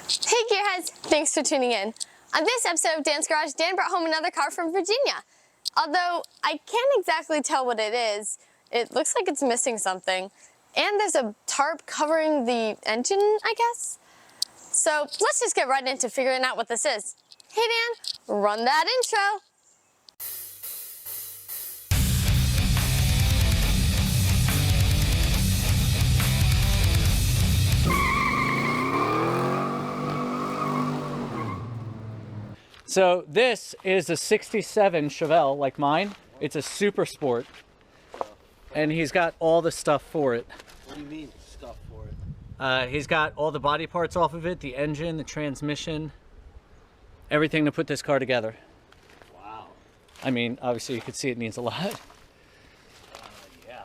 Hey Gearheads, thanks for tuning in. On this episode of Dan's Garage, Dan brought home another car from Virginia. Although I can't exactly tell what it is, it looks like it's missing something. And there's a tarp covering the engine, I guess? So let's just get right into figuring out what this is. Hey Dan, run that intro. So this is a 67 Chevelle, like mine. It's a Super Sport. And he's got all the stuff for it. What do you mean, stuff for it? He's got all the body parts off of it, the engine, the transmission, everything to put this car together. Wow. I mean, obviously you can see it needs a lot. Yeah.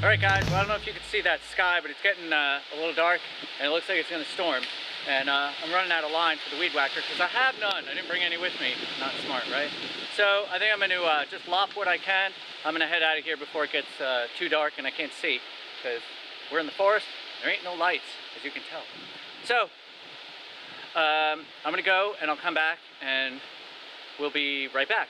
All right guys, well, I don't know if you can see that sky, but it's getting a little dark and it looks like it's gonna storm. And I'm running out of line for the weed whacker because I have none. I didn't bring any with me. Not smart, right? So I think I'm gonna just lop what I can. I'm gonna head out of here before it gets too dark and I can't see because we're in the forest. There ain't no lights, as you can tell. So I'm gonna go and I'll come back and we'll be right back.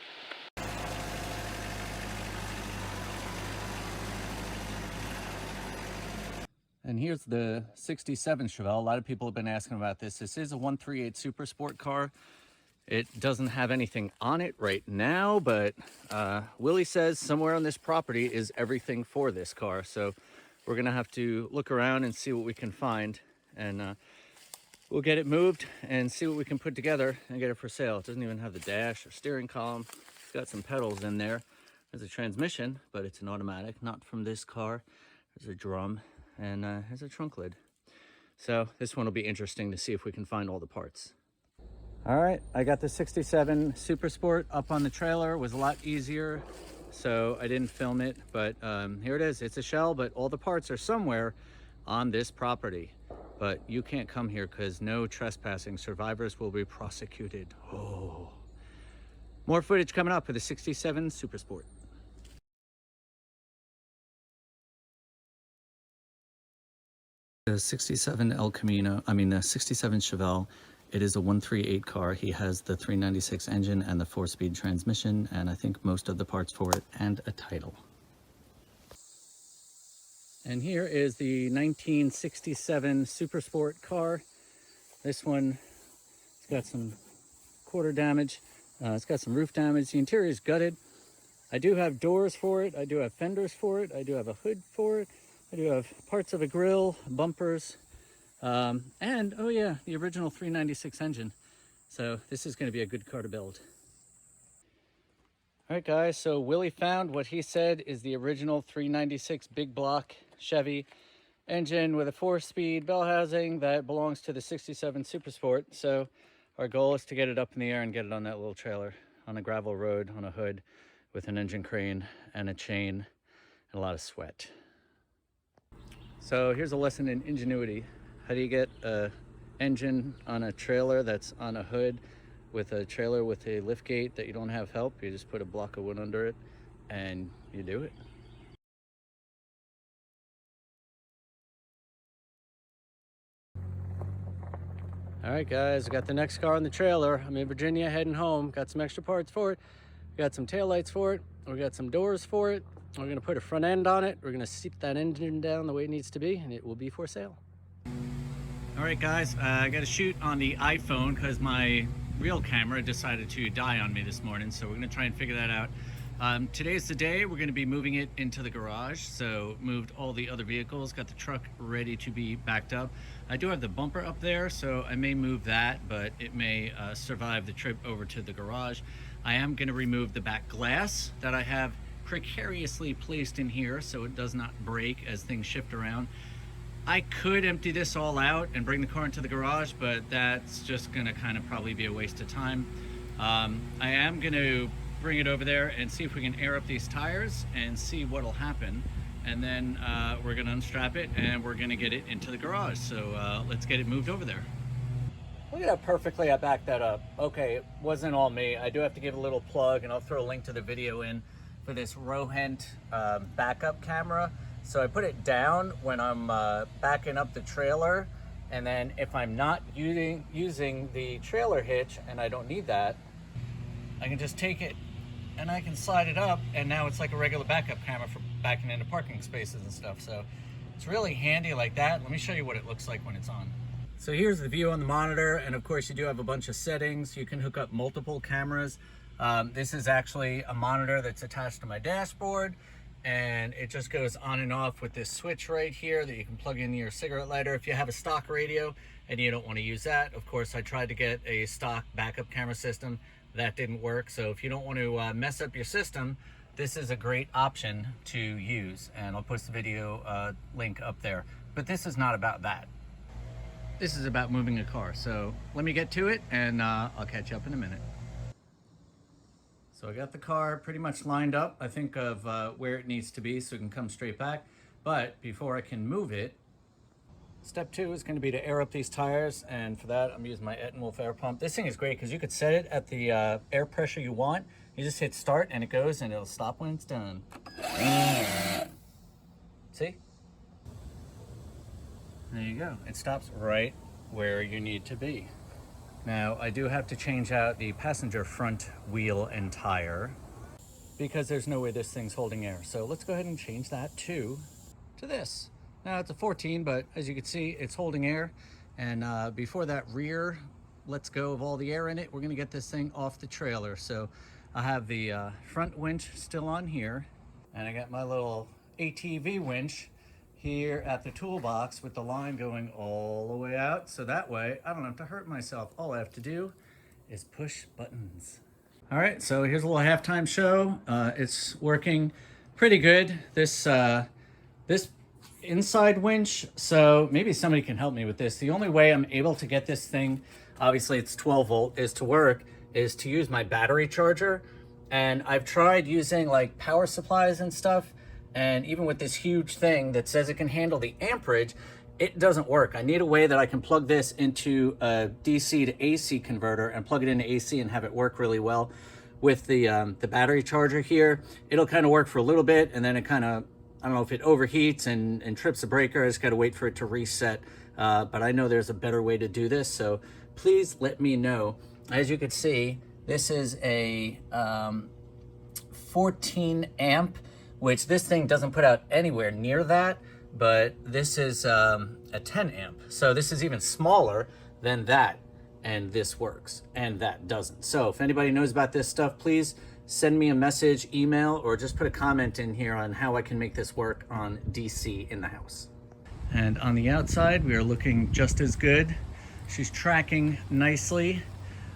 And here's the 67 Chevelle. A lot of people have been asking about this. This is a 138 Super Sport car. It doesn't have anything on it right now, but Willie says somewhere on this property is everything for this car. So we're gonna have to look around and see what we can find. And we'll get it moved and see what we can put together and get it for sale. It doesn't even have the dash or steering column. It's got some pedals in there. There's a transmission, but it's an automatic, not from this car. There's a drum. And has a trunk lid. So this one will be interesting to see if we can find all the parts. All right, I got the 67 Super Sport up on the trailer. It was a lot easier, so I didn't film it, but here it is. It's a shell, but all the parts are somewhere on this property. But you can't come here because no trespassing. Survivors will be prosecuted. Oh. More footage coming up for the 67 Super Sport. The 67 the 67 Chevelle, it is a 138 car. He has the 396 engine and the 4-speed transmission, and I think most of the parts for it, and a title. And here is the 1967 Super Sport car. This one, it's got some quarter damage. It's got some roof damage. The interior is gutted. I do have doors for it. I do have fenders for it. I do have a hood for it. I do have parts of a grill, bumpers, and, oh yeah, the original 396 engine. So this is going to be a good car to build. All right, guys, so Willie found what he said is the original 396 big block Chevy engine with a 4-speed bell housing that belongs to the 67 Super Sport. So our goal is to get it up in the air and get it on that little trailer. on a gravel road on a hood with an engine crane and a chain and a lot of sweat. So here's a lesson in ingenuity. How do you get a engine on a trailer that's on a hood with a trailer with a lift gate that you don't have help? You just put a block of wood under it and you do it. All right, guys, I got the next car on the trailer. I'm in Virginia heading home. Got some extra parts for it. Got some taillights for it. We got some doors for it. We're gonna put a front end on it. We're gonna seat that engine down the way it needs to be, and it will be for sale. All right, guys, I got to shoot on the iPhone because my real camera decided to die on me this morning, so we're gonna try and figure that out. Today's the day we're gonna be moving it into the garage. So moved all the other vehicles, got the truck ready to be backed up. I do have the bumper up there, so I may move that, but it may survive the trip over to the garage. I am gonna remove the back glass that I have precariously placed in here so it does not break as things shift around. I could empty this all out and bring the car into the garage, but that's just gonna kind of probably be a waste of time. I am gonna bring it over there and see if we can air up these tires and see what'll happen. And then we're gonna unstrap it and we're gonna get it into the garage. So let's get it moved over there. Look at how perfectly I backed that up. Okay, it wasn't all me. I do have to give a little plug, and I'll throw a link to the video in for this Rohent backup camera. So I put it down when I'm backing up the trailer, and then if I'm not using the trailer hitch and I don't need that, I can just take it and I can slide it up, and now it's like a regular backup camera for backing into parking spaces and stuff. So it's really handy like that. Let me show you what it looks like when it's on. So here's the view on the monitor, and of course you do have a bunch of settings. You can hook up multiple cameras. This is actually a monitor that's attached to my dashboard, and it just goes on and off with this switch right here that you can plug into your cigarette lighter if you have a stock radio and you don't want to use that. Of course, I tried to get a stock backup camera system. That didn't work. So if you don't want to mess up your system, this is a great option to use, and I'll post the video link up there. But this is not about that. This is about moving a car. So let me get to it, and I'll catch you up in a minute. So I got the car pretty much lined up, I think, of where it needs to be so it can come straight back. But before I can move it, step 2 is going to be to air up these tires, and for that I'm using my Ettenwolf air pump. This thing is great because you could set it at the air pressure you want. You just hit start and it goes, and it'll stop when it's done. See? There you go. It stops right where you need to be. Now I do have to change out the passenger front wheel and tire because there's no way this thing's holding air. So let's go ahead and change that to this. Now it's a 14, but as you can see, it's holding air. And before that rear lets go of all the air in it, we're gonna get this thing off the trailer. So I have the front winch still on here, and I got my little ATV winch here at the toolbox with the line going all the way out. So that way I don't have to hurt myself. All I have to do is push buttons. All right, so here's a little halftime show. It's working pretty good. This inside winch, so maybe somebody can help me with this. The only way I'm able to get this thing, obviously it's 12 volt, is to work, is to use my battery charger. And I've tried using like power supplies and stuff, and even with this huge thing that says it can handle the amperage, it doesn't work. I need a way that I can plug this into a DC to AC converter and plug it into AC and have it work really well. With the battery charger here, it'll kind of work for a little bit, and then it kind of, I don't know if it overheats and trips a breaker. I just got to wait for it to reset. But I know there's a better way to do this, so please let me know. As you can see, this is a 14 amp, which this thing doesn't put out anywhere near that, but this is a 10 amp. So this is even smaller than that, and this works, and that doesn't. So if anybody knows about this stuff, please send me a message, email, or just put a comment in here on how I can make this work on DC in the house. And on the outside, we are looking just as good. She's tracking nicely,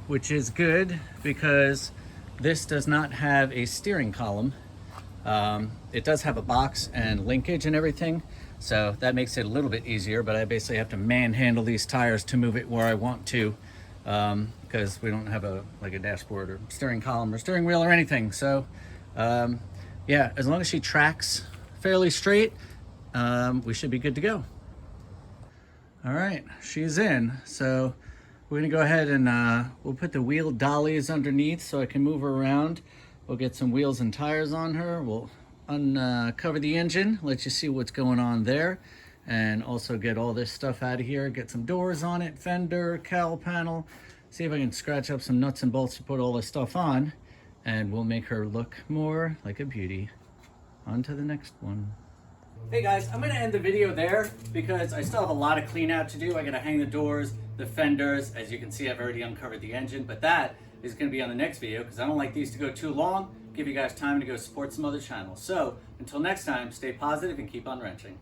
which is good because this does not have a steering column. It does have a box and linkage and everything, so that makes it a little bit easier, but I basically have to manhandle these tires to move it where I want to. because we don't have a dashboard or steering column or steering wheel or anything. So yeah, as long as she tracks fairly straight, we should be good to go. All right, she's in. So we're gonna go ahead and we'll put the wheel dollies underneath so I can move her around. We'll get some wheels and tires on her. We'll uncover the engine, let you see what's going on there, and also get all this stuff out of here, get some doors on it, fender, cowl panel, see if I can scratch up some nuts and bolts to put all this stuff on, and we'll make her look more like a beauty. On to the next one. Hey guys, I'm gonna end the video there because I still have a lot of clean out to do. I gotta hang the doors, the fenders. As you can see, I've already uncovered the engine, but that is gonna be on the next video because I don't like these to go too long, give you guys time to go support some other channels. So until next time, stay positive and keep on wrenching.